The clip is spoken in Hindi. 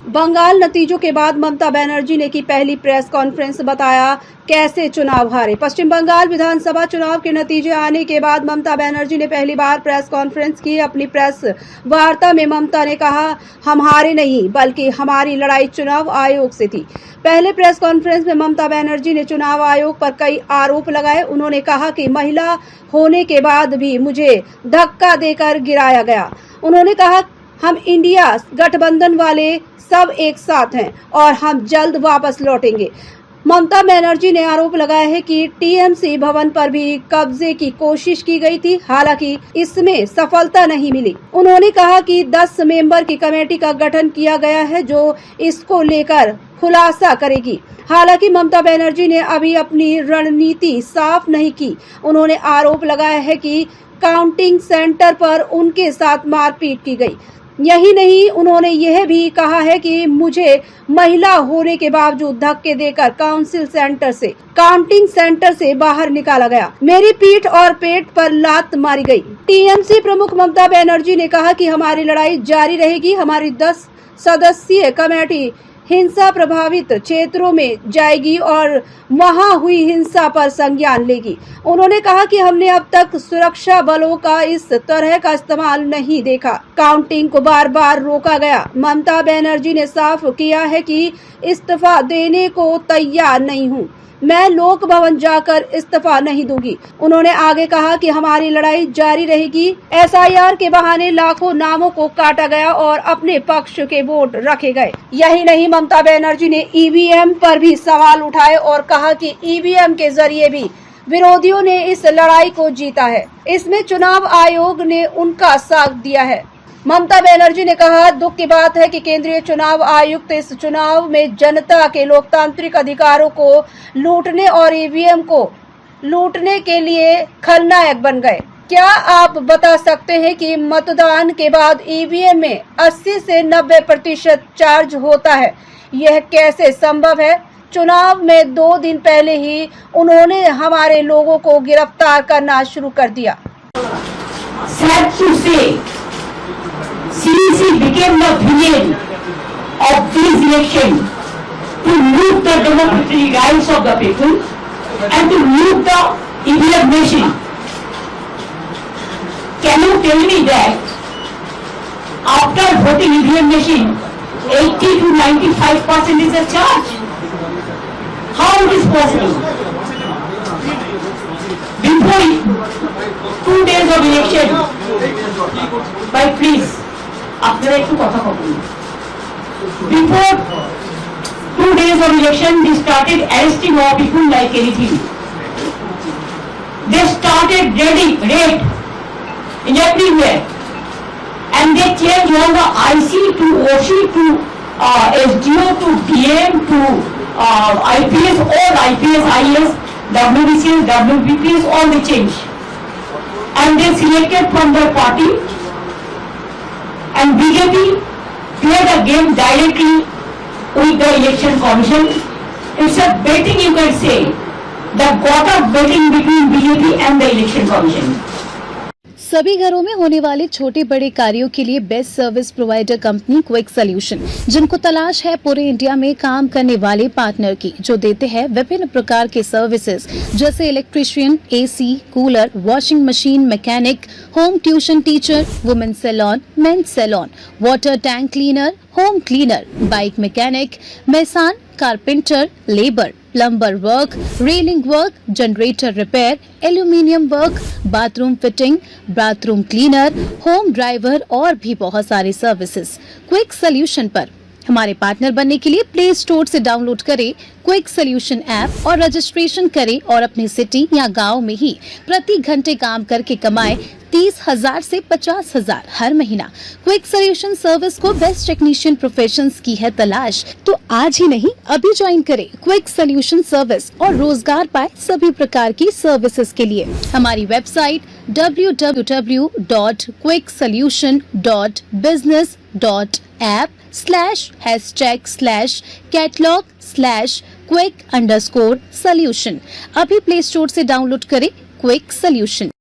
बंगाल नतीजों के बाद ममता बनर्जी ने की पहली प्रेस कॉन्फ्रेंस, बताया कैसे चुनाव हारे। पश्चिम बंगाल विधानसभा चुनाव के नतीजे आने के बाद ममता बनर्जी ने पहली बार प्रेस कॉन्फ्रेंस की। अपनी प्रेस वार्ता में ममता ने कहा, हम हारे नहीं बल्कि हमारी लड़ाई चुनाव आयोग से थी। पहले प्रेस कॉन्फ्रेंस में ममता बनर्जी ने चुनाव आयोग पर कई आरोप लगाए। उन्होंने कहा कि महिला होने के बाद भी मुझे धक्का देकर गिराया गया। उन्होंने कहा, हम इंडिया गठबंधन वाले सब एक साथ हैं और हम जल्द वापस लौटेंगे। ममता बनर्जी ने आरोप लगाया है कि टीएमसी भवन पर भी कब्जे की कोशिश की गई थी, हालांकि इसमें सफलता नहीं मिली। उन्होंने कहा कि 10 मेंबर की कमेटी का गठन किया गया है जो इसको लेकर खुलासा करेगी। हालांकि ममता बनर्जी ने अभी अपनी रणनीति साफ नहीं की। उन्होंने आरोप लगाया है कि काउंटिंग सेंटर पर उनके साथ मारपीट की गई। यही नहीं, उन्होंने यह भी कहा है कि मुझे महिला होने के बावजूद धक्के देकर काउंटिंग सेंटर से बाहर निकाला गया। मेरी पीठ और पेट पर लात मारी गई। टीएमसी प्रमुख ममता बनर्जी ने कहा कि हमारी लड़ाई जारी रहेगी। हमारी 10 सदस्यीय कमेटी हिंसा प्रभावित क्षेत्रों में जाएगी और वहां हुई हिंसा पर संज्ञान लेगी। उन्होंने कहा कि हमने अब तक सुरक्षा बलों का इस तरह का इस्तेमाल नहीं देखा। काउंटिंग को बार बार रोका गया। ममता बनर्जी ने साफ किया है कि इस्तीफा देने को तैयार नहीं हूं। मैं लोक भवन जाकर इस्तीफा नहीं दूंगी। उन्होंने आगे कहा कि हमारी लड़ाई जारी रहेगी। एसआईआर के बहाने लाखों नामों को काटा गया और अपने पक्ष के वोट रखे गए। यही नहीं, ममता बनर्जी ने ईवीएम पर भी सवाल उठाए और कहा कि ईवीएम के जरिए भी विरोधियों ने इस लड़ाई को जीता है। इसमें चुनाव आयोग ने उनका साथ दिया है। ममता बनर्जी ने कहा, दुख की बात है कि केंद्रीय चुनाव आयुक्त इस चुनाव में जनता के लोकतांत्रिक अधिकारों को लूटने और ईवीएम को लूटने के लिए खलनायक बन गए। क्या आप बता सकते हैं कि मतदान के बाद ईवीएम में 80 से 90% चार्ज होता है? यह कैसे संभव है? चुनाव में 2 दिन पहले ही उन्होंने हमारे लोगों को गिरफ्तार करना शुरू कर दिया। CEC became the villain of these elections to loot the democratic rights of the people and to loot the EVM machine. Can you tell me that after voting EVM machine, 80 to 95% is a charge? How it is possible? Before 2 days of election, by please. আপনারা একটু কথা বলুন। Before 2 days of election, they started arresting our people like anything. They started raid in everywhere, and they changed all the IC to OC to SDO to DM to IPS, all IPS, IS, WBCS, WBPS, all they changed, and they selected from their party. And BJP played a game directly with the election commission. It's a betting, you can say, the god of betting between BJP and the election commission. सभी घरों में होने वाले छोटे बड़े कार्यों के लिए best service provider company quick solution, जिनको तलाश है पूरे इंडिया में काम करने वाले पार्टनर की, जो देते हैं विभिन्न प्रकार के सर्विसेज जैसे electrician, AC, cooler, washing machine, mechanic, home tuition teacher, women salon, men's salon, water tank cleaner, home cleaner, bike mechanic, mason, carpenter, labour, plumber work, railing work, generator repair, aluminium work, bathroom fitting, bathroom cleaner, home driver और भी बहुत सारे सर्विसेज क्विक सॉल्यूशन पर। हमारे पार्टनर बनने के लिए प्ले स्टोर से डाउनलोड करें क्विक सॉल्यूशन ऐप और रजिस्ट्रेशन करें और अपनी सिटी या गांव में ही प्रति घंटे काम करके कमाए 30,000 से 50,000 हर महीना। क्विक सॉल्यूशन सर्विस को बेस्ट टेक्नीशियन प्रोफेशंस की है तलाश, तो आज ही नहीं अभी ज्वाइन करें क्विक सॉल्यूशन सर्विस और रोजगार पाए सभी प्रकार की सर्विसेज के लिए। हमारी वेबसाइट www.quicksolution.business.app/#catalog/quick_solution। अभी प्ले स्टोर से डाउनलोड करें क्विक सॉल्यूशन।